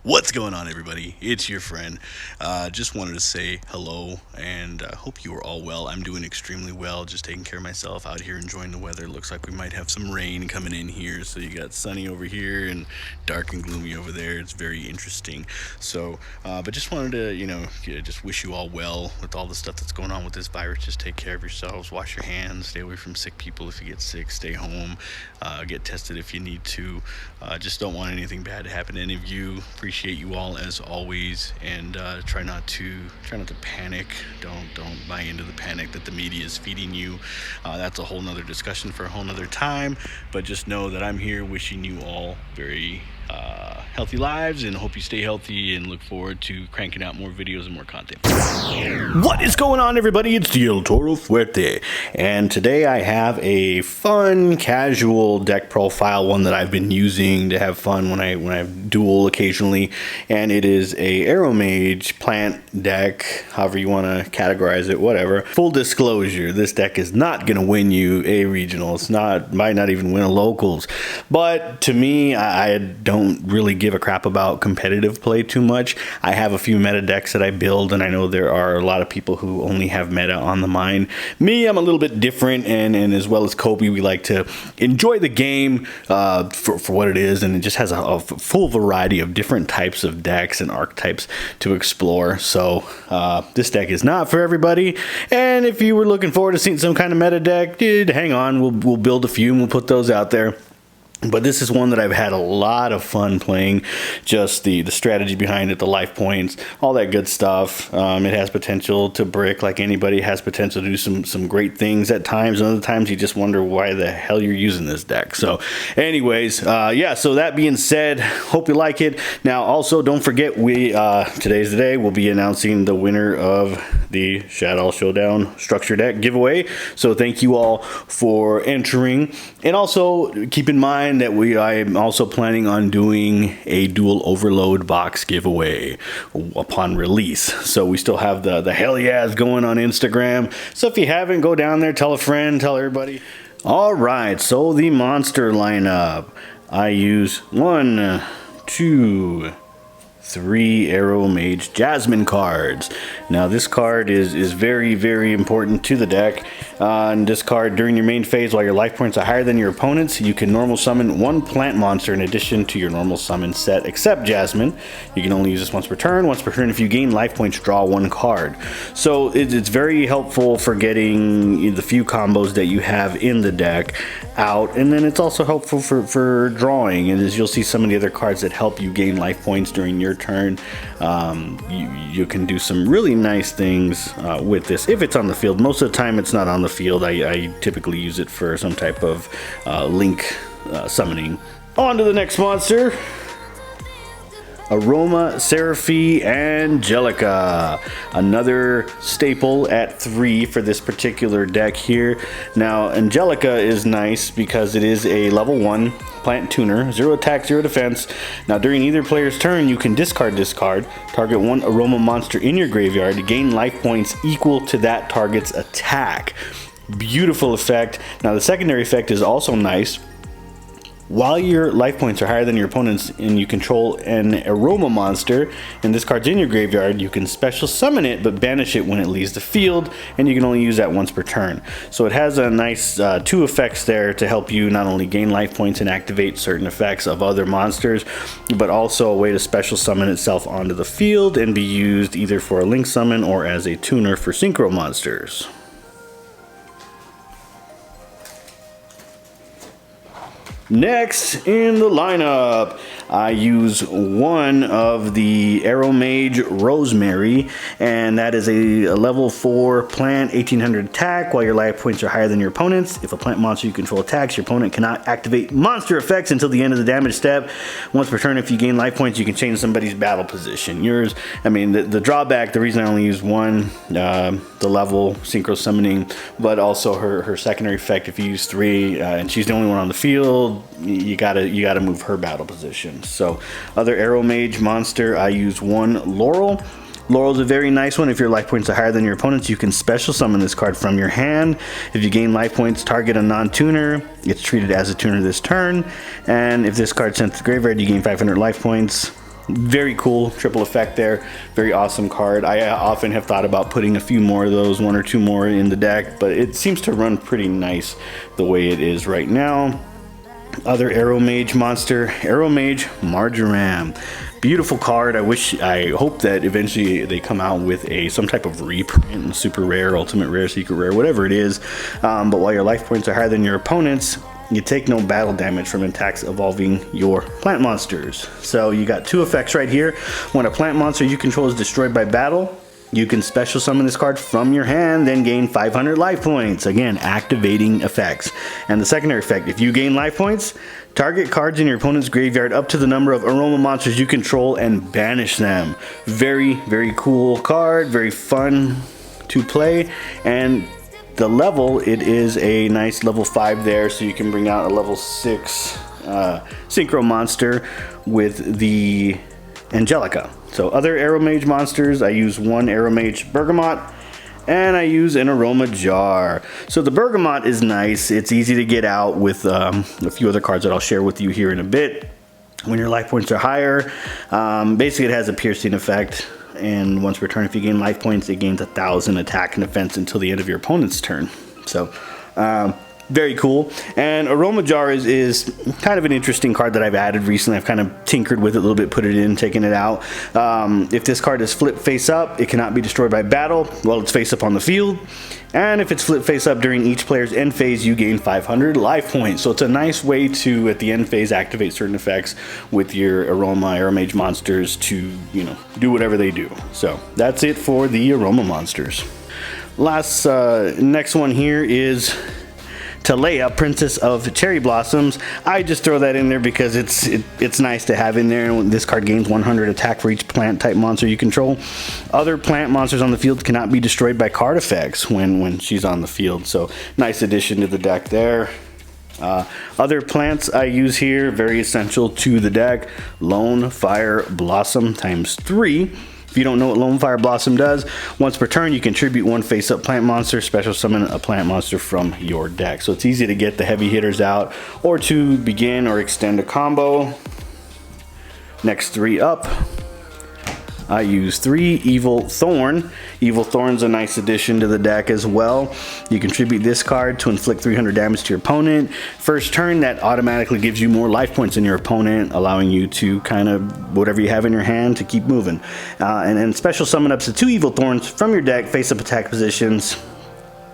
What's going on, everybody? It's your friend. Just wanted to say hello and hope you are all well. I'm doing extremely well, just taking care of myself out here, enjoying the weather. Looks like we might have some rain coming in here, so you got sunny over here and dark and gloomy over there. It's very interesting. But just wanted to, just wish you all well with all the stuff that's going on with this virus. Just take care of yourselves, wash your hands, stay away from sick people. If you get sick, stay home, get tested if you need to. Just don't want anything bad to happen to any of you. Appreciate you all as always, and try not to panic. Don't buy into the panic that the media is feeding you. That's a whole nother discussion for a whole nother time, but just know that I'm here wishing you all very healthy lives, and hope you stay healthy, and look forward to cranking out more videos and more content. What is going on, everybody? It's El Toro Fuerte, and today I have a fun casual deck profile, one that I've been using to have fun when I duel occasionally, and it is a Aromage plant deck, however you want to categorize it, whatever. Full disclosure, this deck is not going to win you a regional. Might not even win a locals, but to me, I don't really give a crap about competitive play too much. I have a few meta decks that I build, and I know there are a lot of people who only have meta on the mind. Me, I'm a little bit different, and as well as Kobe, we like to enjoy the game for what it is, and it just has a full variety of different types of decks and archetypes to explore. So this deck is not for everybody, and if you were looking forward to seeing some kind of meta deck, hang on, we'll build a few and we'll put those out there. But this is one that I've had a lot of fun playing, just the strategy behind it, the life points, all that good stuff. It has potential to brick like anybody, has potential to do some great things at times, and other times you just wonder why the hell you're using this deck. So anyways, yeah, so that being said, hope you like it. Now also don't forget, today's the day, we'll be announcing the winner of the Shaddoll Showdown Structure Deck giveaway. So thank you all for entering, and also keep in mind that I am also planning on doing a dual overload box giveaway upon release. So we still have the hell yeahs going on Instagram. So if you haven't, go down there, tell a friend, tell everybody. All right, so the monster lineup. I use 1, 2, 3 Aromage Jasmine cards. Now this card is very, very important to the deck. And this card, during your main phase, while your life points are higher than your opponent's, you can normal summon 1 plant monster in addition to your normal summon set, except Jasmine. You can only use this once per turn. Once per turn, if you gain life points, draw 1 card. So it's very helpful for getting the few combos that you have in the deck out, and then it's also helpful for drawing. And as you'll see, some of the other cards that help you gain life points during your turn, you can do some really nice things with this if it's on the field. Most of the time it's not on the field. I typically use it for some type of link summoning. On to the next monster. Aromaage Angelica, another staple at 3 for this particular deck here. Now Angelica is nice because it is a level 1 plant tuner, 0 attack, 0 defense. Now during either player's turn, you can discard this card, target 1 aroma monster in your graveyard to gain life points equal to that target's attack. Beautiful effect. Now the secondary effect is also nice. While your life points are higher than your opponent's and you control an aroma monster and this card's in your graveyard, you can special summon it but banish it when it leaves the field, and you can only use that once per turn. So it has a nice 2 effects there to help you not only gain life points and activate certain effects of other monsters, but also a way to special summon itself onto the field and be used either for a link summon or as a tuner for synchro monsters. Next in the lineup, I use 1 of the Aromage Rosemary, and that is a level 4 plant, 1800 attack. While your life points are higher than your opponent's, if a plant monster you control attacks, your opponent cannot activate monster effects until the end of the damage step. Once per turn, if you gain life points, you can change somebody's battle position. The drawback, the reason I only use 1, the level synchro summoning, but also her secondary effect, if you use 3 and she's the only one on the field, you gotta move her battle position. So other Aromage monster, I use 1 Laurel. Laurel's a very nice one. If your life points are higher than your opponent's, you can special summon this card from your hand. If you gain life points, target a non-tuner. It's treated as a tuner this turn. And if this card's sent to the graveyard, you gain 500 life points. very cool triple effect there. Very awesome card. I often have thought about putting a few more of those, 1 or 2 more in the deck, but it seems to run pretty nice the way it is right now. Other Aromage monster, Aromage Marjoram. Beautiful card. I hope that eventually they come out with some type of reprint, super rare, ultimate rare, secret rare, whatever it is. But while your life points are higher than your opponent's, you take no battle damage from attacks involving your plant monsters. So you got 2 effects right here. When a plant monster you control is destroyed by battle, you can special summon this card from your hand, then gain 500 life points. Again, activating effects. And the secondary effect, if you gain life points, target cards in your opponent's graveyard up to the number of aroma monsters you control and banish them. Very, very cool card, very fun to play. And the level, it is a nice level 5 there, so you can bring out a level 6 synchro monster with the Angelica. So other Aromage monsters, I use 1 Aromage Bergamot, and I use an Aroma Jar. So the Bergamot is nice. It's easy to get out with a few other cards that I'll share with you here in a bit. When your life points are higher, basically it has a piercing effect, and once per turn, if you gain life points, it gains 1,000 attack and defense until the end of your opponent's turn. So very cool. And Aroma Jar is kind of an interesting card that I've added recently. I've kind of tinkered with it a little bit, put it in, taken it out. If this card is flipped face up, it cannot be destroyed by battle while it's face up on the field. And if it's flipped face up during each player's end phase, you gain 500 life points. So it's a nice way to, at the end phase, activate certain effects with your Aromage monsters to, do whatever they do. So that's it for the Aroma monsters. Next one here is Talea, Princess of Cherry Blossoms. I just throw that in there because it's nice to have in there. This card gains 100 attack for each plant type monster you control. Other plant monsters on the field cannot be destroyed by card effects when she's on the field. So nice addition to the deck there. Other plants I use here, very essential to the deck. Lone Fire Blossom ×3. If you don't know what Lone Fire Blossom does, once per turn you contribute 1 face-up plant monster, special summon a plant monster from your deck. So it's easy to get the heavy hitters out or to begin or extend a combo. Next 3 up, I use 3 Evil Thorn. Evil Thorn's a nice addition to the deck as well. You contribute this card to inflict 300 damage to your opponent. First turn, that automatically gives you more life points than your opponent, allowing you to kind of, whatever you have in your hand, to keep moving. And then special summon up to 2 Evil Thorns from your deck, face-up attack positions.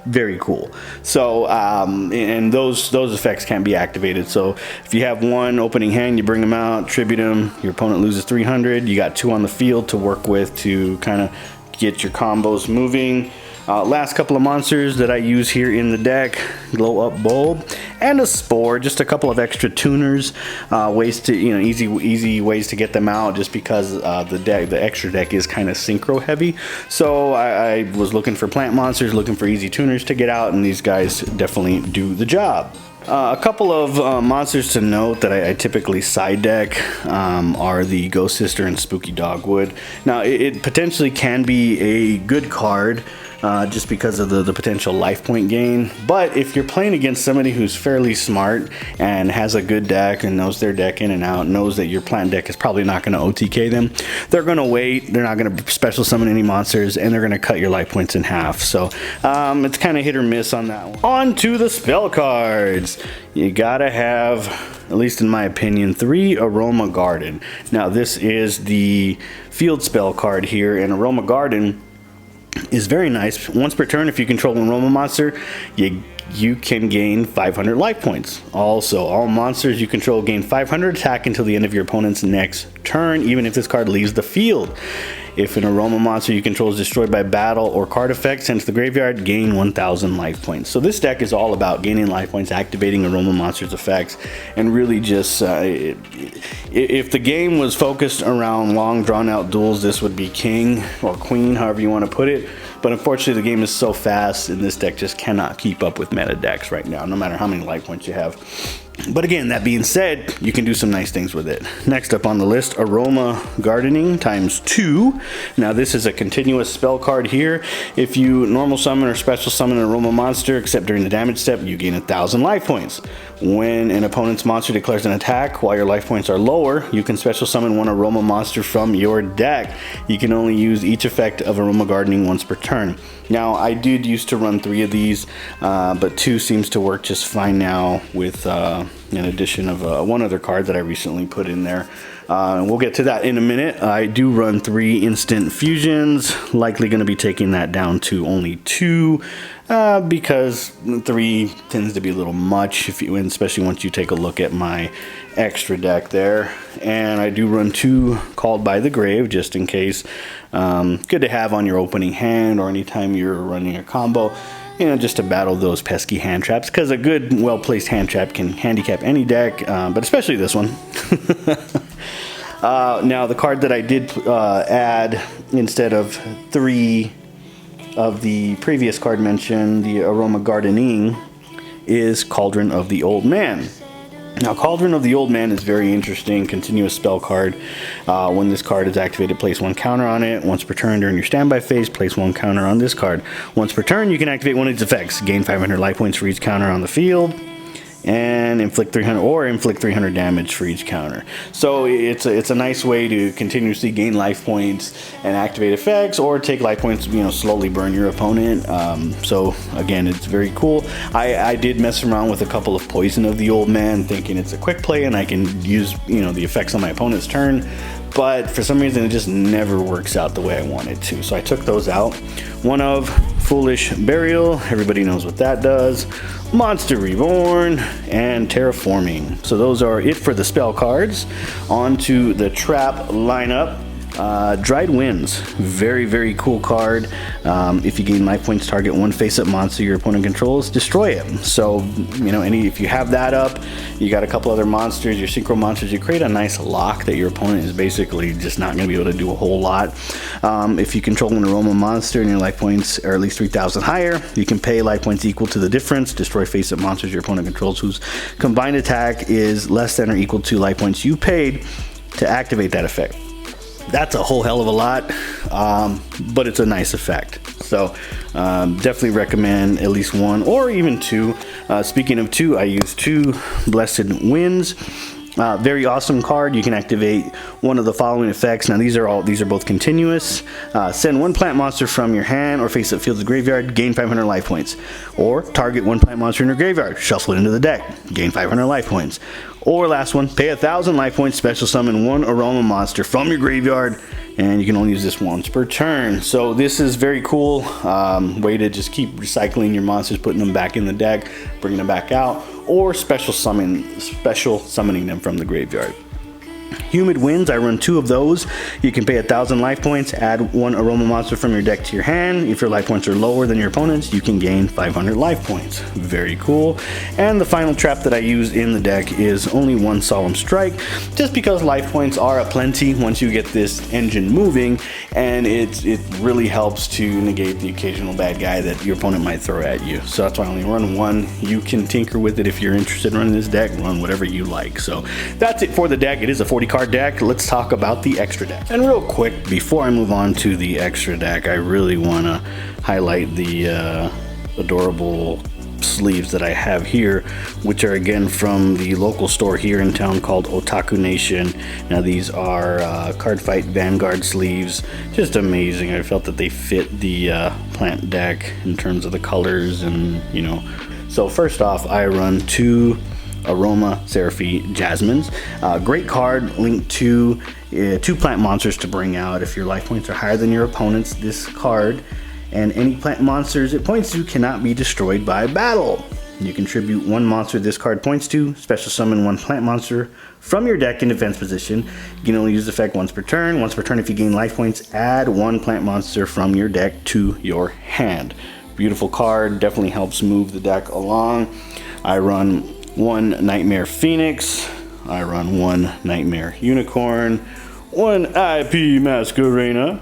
Very cool. So and those effects can be activated. So if you have 1 opening hand, you bring them out, tribute them, your opponent loses 300, you got 2 on the field to work with to kind of get your combos moving. Last couple of monsters that I use here in the deck, Glow Up Bulb and a Spore, just a couple of extra tuners, ways to, easy ways to get them out, just because the extra deck is kind of synchro heavy. So I was looking for plant monsters, looking for easy tuners to get out, and these guys definitely do the job. A couple of monsters to note that I typically side deck are the Ghost Sister and Spooky Dogwood. Now it potentially can be a good card, just because of the potential life point gain. But if you're playing against somebody who's fairly smart and has a good deck and knows their deck in and out, knows that your plant deck is probably not going to OTK them, they're going to wait, they're not going to special summon any monsters, and they're going to cut your life points in half. So it's kind of hit or miss on that one. On to the spell cards. You gotta have, at least in my opinion, 3 Aroma Garden. Now this is the field spell card here, and Aroma Garden is very nice. Once per turn, if you control an aroma monster, you can gain 500 life points. Also, all monsters you control gain 500 attack until the end of your opponent's next turn, even if this card leaves the field. If an aroma monster you control is destroyed by battle or card effect sent to the graveyard, gain 1,000 life points. So this deck is all about gaining life points, activating aroma monsters' effects, and really just if the game was focused around long drawn out duels, this would be king or queen, however you want to put it. But unfortunately the game is so fast and this deck just cannot keep up with meta decks right now, no matter how many life points you have. But again, that being said, you can do some nice things with it. Next up on the list, Aroma Gardening ×2. Now this is a continuous spell card here. If you normal summon or special summon an aroma monster, except during the damage step, you gain 1,000 life points. When an opponent's monster declares an attack while your life points are lower, you can special summon one Aroma monster from your deck. You can only use each effect of Aroma Gardening once per turn. Now, I did used to run 3 of these, but 2 seems to work just fine now with an addition of one other card that I recently put in there. And we'll get to that in a minute. I do run 3 instant fusions, likely going to be taking that down to only 2 because 3 tends to be a little much, especially once you take a look at my extra deck there. And I do run 2 Called by the Grave just in case. Good to have on your opening hand or anytime you're running a combo. Just to battle those pesky hand traps, because a good, well-placed hand trap can handicap any deck, but especially this one. Now, the card that I did add instead of 3 of the previous card mentioned, the Aroma Gardening, is Cauldron of the Old Man. Now, Cauldron of the Old Man is very interesting, continuous spell card. When this card is activated, place 1 counter on it. Once per turn during your standby phase, place 1 counter on this card. Once per turn, you can activate one of its effects. Gain 500 life points for each counter on the field, and inflict 300 damage for each counter. So it's a nice way to continuously gain life points and activate effects, or take life points, slowly burn your opponent. So again, it's very cool. I did mess around with a couple of Poison of the Old Man, thinking it's a quick play and I can use the effects on my opponent's turn. But for some reason, it just never works out the way I want it to. So I took those out. One of Foolish Burial, everybody knows what that does. Monster Reborn, and Terraforming. So those are it for the spell cards. On to the trap lineup. Dried Winds, very, very cool card. If you gain life points, target 1 face-up monster your opponent controls, destroy it. So, if you have that up, you got a couple other monsters, your synchro monsters, you create a nice lock that your opponent is basically just not going to be able to do a whole lot. If you control an Aroma monster and your life points are at least 3,000 higher, you can pay life points equal to the difference, destroy face-up monsters your opponent controls whose combined attack is less than or equal to life points you paid to activate that effect. That's a whole hell of a lot, but it's a nice effect. So definitely recommend at least 1 or even 2. Speaking of 2, I use 2 Blessed Winds. Very awesome card. You can activate one of the following effects. Now these are both continuous. Send 1 plant monster from your hand or face-up field to the graveyard, gain 500 life points. Or target 1 plant monster in your graveyard, shuffle it into the deck, gain 500 life points. Or last one, pay 1,000 life points, special summon 1 Aroma monster from your graveyard, and you can only use this once per turn. So this is very cool. Way to just keep recycling your monsters, putting them back in the deck, bringing them back out, or special summoning them from the graveyard. Humid Winds, I run 2 of those. You can pay 1,000 life points, add 1 Aroma monster from your deck to your hand. If your life points are lower than your opponent's, you can gain 500 life points. Very cool. And the final trap that I use in the deck is only 1 Solemn Strike, just because life points are aplenty once you get this engine moving, and it really helps to negate the occasional bad guy that your opponent might throw at you. So that's why I only run 1. You can tinker with it if you're interested in running this deck, run whatever you like. So that's it for the deck. It is a 40 card deck. Let's talk about the extra deck. And real quick, before I move on to the extra deck, I really want to highlight the adorable sleeves that I have here, which are again from the local store here in town called Otaku Nation. Now these are Cardfight Vanguard sleeves, just amazing. I felt that they fit the plant deck in terms of the colors, and so first off, I run 2 Aroma Seraphie Jasmines. Great card, linked to 2 plant monsters to bring out. If your life points are higher than your opponent's, this card and any plant monsters it points to cannot be destroyed by battle. You contribute 1 monster this card points to, special summon 1 plant monster from your deck in defense position. You can only use the effect once per turn. Once per turn, if you gain life points, add 1 plant monster from your deck to your hand. Beautiful card, definitely helps move the deck along. I run 1 Nightmare Phoenix, I run 1 Nightmare Unicorn, 1 IP Masquerena,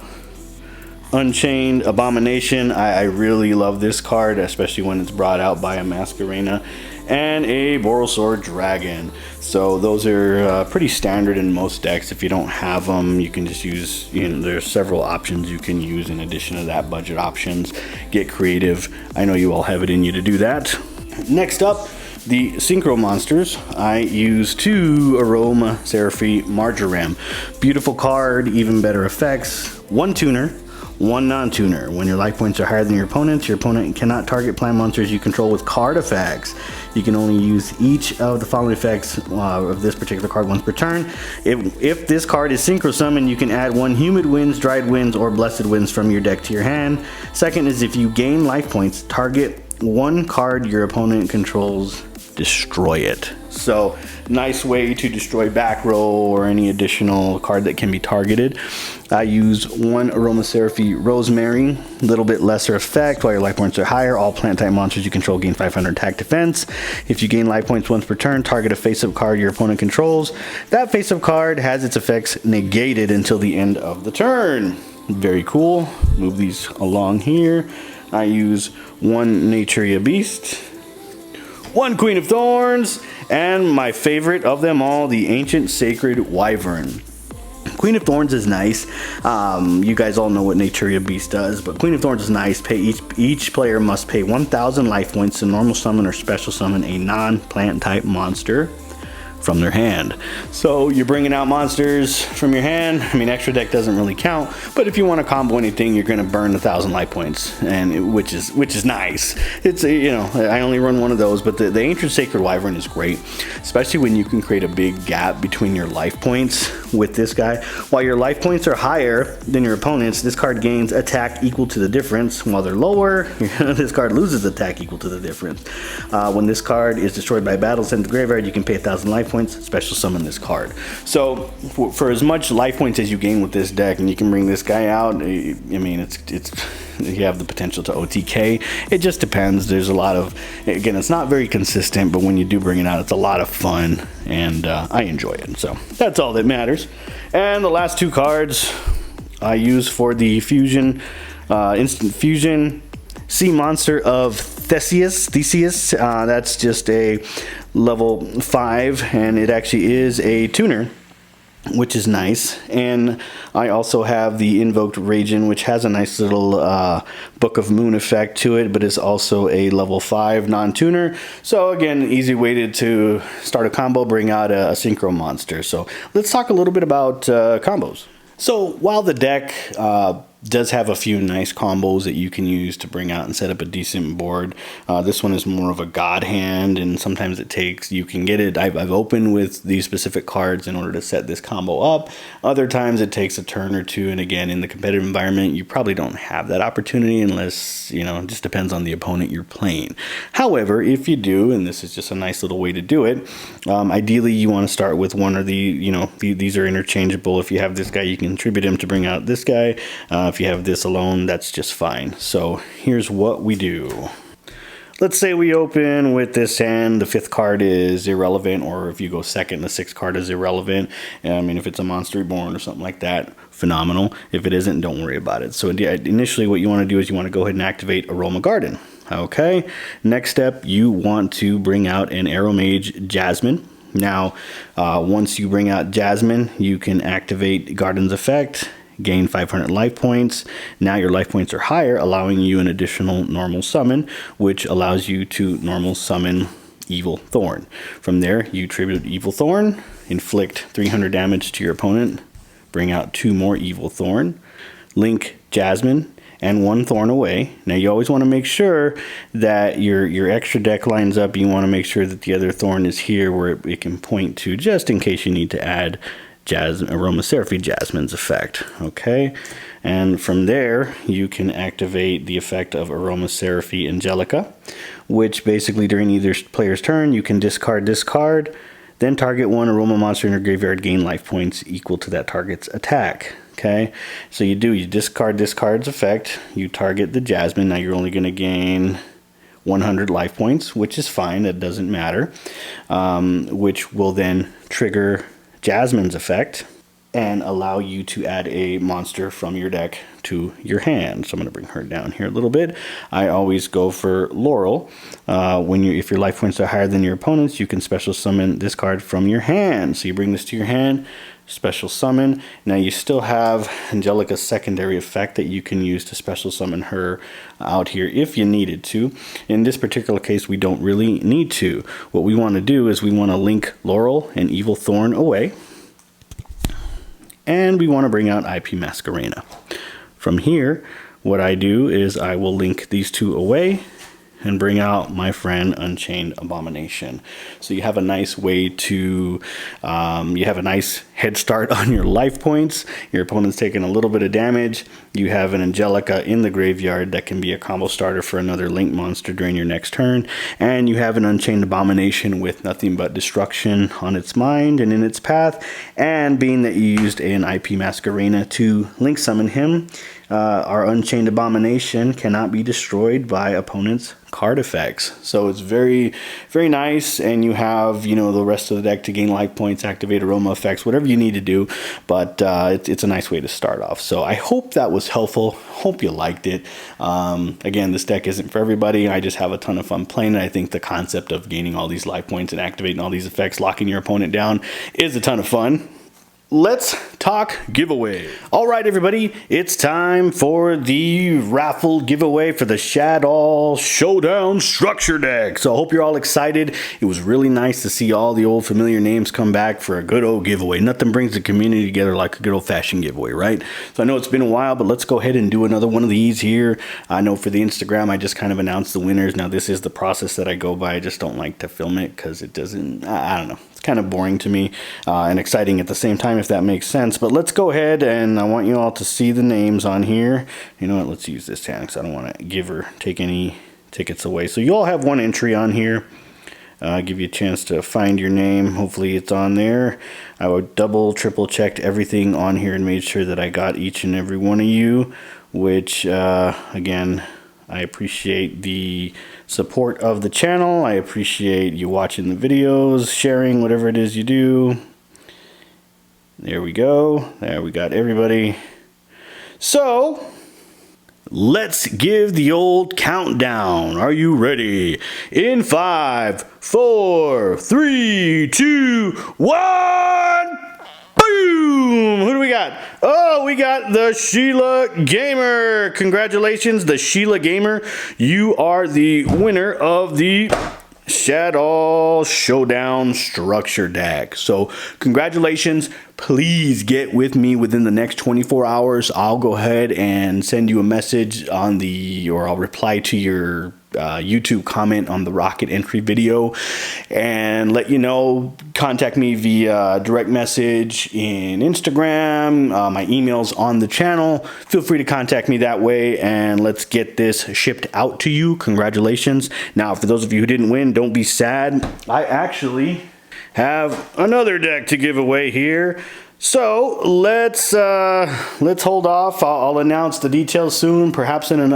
Unchained Abomination. I really love this card, especially when it's brought out by a Masquerena, and a Borosaur Dragon. So those are pretty standard in most decks. If you don't have them, you can just use, there's several options you can use in addition to that, budget options. Get creative. I know you all have it in you to do that. Next up, the Synchro monsters, I use 2 Aromaseraphy Marjoram. Beautiful card, even better effects. 1 tuner, 1 non-tuner. When your life points are higher than your opponent cannot target plant monsters you control with card effects. You can only use each of the following effects of this particular card once per turn. If this card is Synchro Summon, you can add 1 Humid Winds, Dried Winds, or Blessed Winds from your deck to your hand. Second is if you gain life points, target 1 card your opponent controls, destroy it. So nice way to destroy back row or any additional card that can be targeted. I use 1 Aromaseraphy Rosemary, a little bit lesser effect. While your life points are higher, all plant type monsters you control gain 500 attack defense. If you gain life points once per turn, target a face-up card your opponent controls. That face-up card has its effects negated until the end of the turn. Very cool. Move these along here. I use 1 Naturia Beast, 1 Queen of Thorns, and my favorite of them all, the Ancient Sacred Wyvern. Queen of Thorns is nice. You guys all know what Naturia Beast does, but Queen of Thorns is nice. Each player must pay 1,000 life points to normal summon or special summon a non-plant type monster from their hand. So you're bringing out monsters from your hand. I mean, extra deck doesn't really count, but if you want to combo anything, you're going to burn 1,000 life points, and which is nice. It's I only run 1 of those, but the Ancient Sacred Wyvern is great, especially when you can create a big gap between your life points with this guy. While your life points are higher than your opponent's, this card gains attack equal to the difference. While they're lower, this card loses attack equal to the difference. When this card is destroyed by battle, sent to the graveyard, you can pay 1,000 life points, special summon this card. So for as much life points as you gain with this deck, and you can bring this guy out, I mean, it's you have the potential to OTK. It just depends. There's a lot of, again, it's not very consistent, but when you do bring it out, it's a lot of fun, and I enjoy it. So that's all that matters. And the last 2 cards I use for the fusion, instant fusion, Sea Monster of Theseus. That's just a level 5, and it actually is a tuner, which is nice. And I also have the Invoked Ragin, which has a nice little Book of Moon effect to it, but is also a level 5 non-tuner. So again, easy way to start a combo, bring out a Synchro monster. So let's talk a little bit about combos. So while the deck does have a few nice combos that you can use to bring out and set up a decent board, this one is more of a god hand, and sometimes it takes, you can get it, I've opened with these specific cards in order to set this combo up. Other times it takes a turn or 2, and again, in the competitive environment, you probably don't have that opportunity unless, it just depends on the opponent you're playing. However, if you do, and this is just a nice little way to do it, ideally you want to start with one or these are interchangeable. If you have this guy, you can contribute him to bring out this guy. If you have this alone, that's just fine. So here's what we do. Let's say we open with this hand, the 5th card is irrelevant, or if you go second, the 6th card is irrelevant. I mean, if it's a Monster Reborn or something like that, phenomenal. If it isn't, don't worry about it. So initially what you want to do is you want to go ahead and activate Aroma Garden. Okay, next step, you want to bring out an Aromage Jasmine. Now, once you bring out Jasmine, you can activate Garden's effect, gain 500 life points. Now your life points are higher, allowing you an additional normal summon, which allows you to normal summon Evil Thorn. From there, you tribute Evil Thorn, inflict 300 damage to your opponent, bring out 2 more Evil Thorn, link Jasmine, and 1 Thorn away. Now you always want to make sure that your extra deck lines up. You want to make sure that the other Thorn is here where it can point to, just in case you need to add Aromaseraphy Jasmine's effect. Okay, and from there you can activate the effect of Aromaseraphy Angelica, which basically during either player's turn you can discard this card, then target 1 aroma monster in your graveyard, gain life points equal to that target's attack. Okay, so you discard this card's effect, you target the Jasmine. Now you're only going to gain 100 life points, which is fine, that doesn't matter, which will then trigger Jasmine's effect and allow you to add a monster from your deck to your hand. So I'm going to bring her down here a little bit. I always go for Laurel. If your life points are higher than your opponent's, you can special summon this card from your hand. So you bring this to your hand, special summon. Now you still have Angelica's secondary effect that you can use to special summon her out here if you needed to. In this particular case, we don't really need to. What we want to do is we want to link Laurel and Evil Thorn away. And we want to bring out IP Masquerena. From here, what I do is I will link these two away and bring out my friend Unchained Abomination. So you have a nice way to, you have a nice head start on your life points. Your opponent's taking a little bit of damage. You have an Angelica in the graveyard that can be a combo starter for another Link monster during your next turn. And you have an Unchained Abomination with nothing but destruction on its mind and in its path. And being that you used an IP Masquerena to Link summon him, our Unchained Abomination cannot be destroyed by opponents' card effects. So it's very, very nice, and you have, you know, the rest of the deck to gain life points, activate aroma effects, whatever you need to do, but it's a nice way to start off. So I hope that was helpful. Hope you liked it. Again, this deck isn't for everybody. I just have a ton of fun playing it. I think the concept of gaining all these life points and activating all these effects, locking your opponent down, is a ton of fun. Let's talk giveaway. All right, everybody, it's time for the raffle giveaway for the Shaddoll Showdown Structure Deck. So I hope you're all excited. It was really nice to see all the old familiar names come back for a good old giveaway. Nothing brings the community together like a good old-fashioned giveaway, right? So I know it's been a while, but let's go ahead and do another one of these here. I know for the Instagram, I just kind of announced the winners. Now, this is the process that I go by. I just don't like to film it because it doesn't, I don't know. Kind of boring to me and exciting at the same time, if that makes sense. But let's go ahead, and I want you all to see the names on here. You know what, let's use this tag because I don't want to give or take any tickets away. So you all have one entry on here. Give you a chance to find your name. Hopefully it's on there. I would double, triple checked everything on here and made sure that I got each and every one of you, which again, I appreciate the support of the channel. I appreciate you watching the videos, sharing, whatever it is you do. There we go. There we got everybody. So let's give the old countdown. Are you ready? In 5, 4, 3, 2, 1. Boom! Who do we got? Oh, we got the Sheila Gamer. Congratulations, the Sheila Gamer. You are the winner of the Shaddoll Showdown Structure Deck. So congratulations. Please get with me within the next 24 hours. I'll go ahead and send you a message on the, or I'll reply to your YouTube comment on the Rocket entry video and let you know. Contact me via direct message in Instagram. My email's on the channel. Feel free to contact me that way, and let's get this shipped out to you. Congratulations. Now, for those of you who didn't win, don't be sad. I actually have another deck to give away here. So let's hold off. I'll announce the details soon, perhaps in an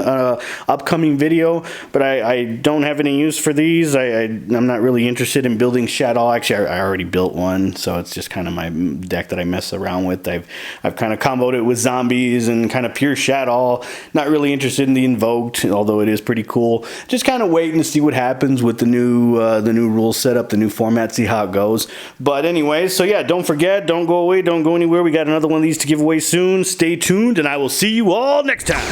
upcoming video. But I don't have any use for these. I'm not really interested in building Shaddoll. Actually, I already built one, so it's just kind of my deck that I mess around with. I've kind of comboed it with zombies and kind of pure Shaddoll. Not really interested in the invoked, although it is pretty cool. Just kind of waiting to see what happens with the new rule setup, the new format, see how it goes. But anyway, so yeah, don't forget, don't go away, don't go anywhere. We got another one of these to give away soon. Stay tuned, and I will see you all next time.